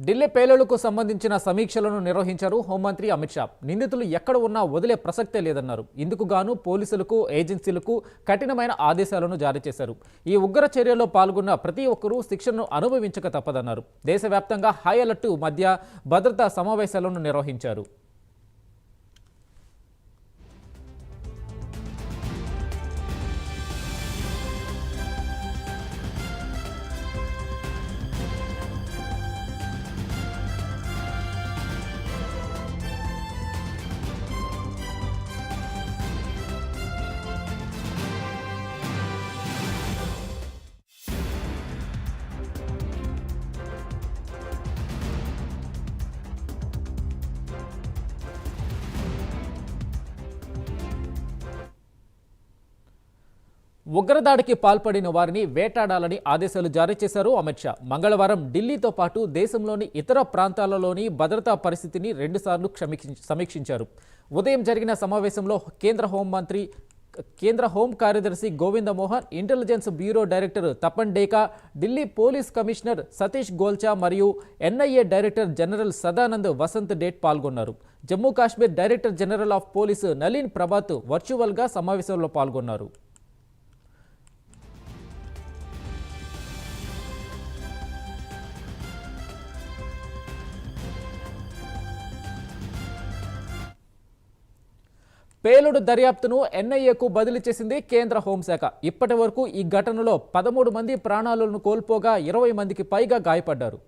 ఢిల్లీ పేలుళ్లకు సంబంధించిన సమీక్షలను నిర్వహించారు హోంమంత్రి అమిత్ షా. నిందితులు ఎక్కడ ఉన్నా వదిలే ప్రసక్తే లేదన్నారు. ఇందుకు గాను పోలీసులకు, ఏజెన్సీలకు కఠినమైన ఆదేశాలను జారీ చేశారు. ఈ ఉగ్ర చర్యల్లో పాల్గొన్న ప్రతి ఒక్కరూ శిక్షను అనుభవించక తప్పదన్నారు. దేశవ్యాప్తంగా హై అలర్ట్ మధ్య భద్రతా సమావేశాలను నిర్వహించారు. ఉగ్రదాడికి పాల్పడిన వారిని వేటాడాలని ఆదేశాలు జారీ చేశారు అమిత్ షా. మంగళవారం ఢిల్లీతో పాటు దేశంలోని ఇతర ప్రాంతాలలోని భద్రతా పరిస్థితిని రెండుసార్లు సమీక్షించారు. ఉదయం జరిగిన సమావేశంలో కేంద్ర హోం కార్యదర్శి Govind Mohan, intelligence bureau director Tapan Deka, Delhi police commissioner Satish Golcha మరియు NIA director general Sadanand Vasant Date పాల్గొన్నారు. Jammu Kashmir director general of police Nalin Prabhat వర్చువల్గా సమావేశంలో పాల్గొన్నారు. పేలుడు దర్యాప్తును ఎన్ఐఏకు బదిలీ చేసింది కేంద్ర హోంశాఖ. ఇప్పటి వరకు ఈ ఘటనలో 13 మంది ప్రాణాలను కోల్పోగా 20 మందికి పైగా గాయపడ్డారు.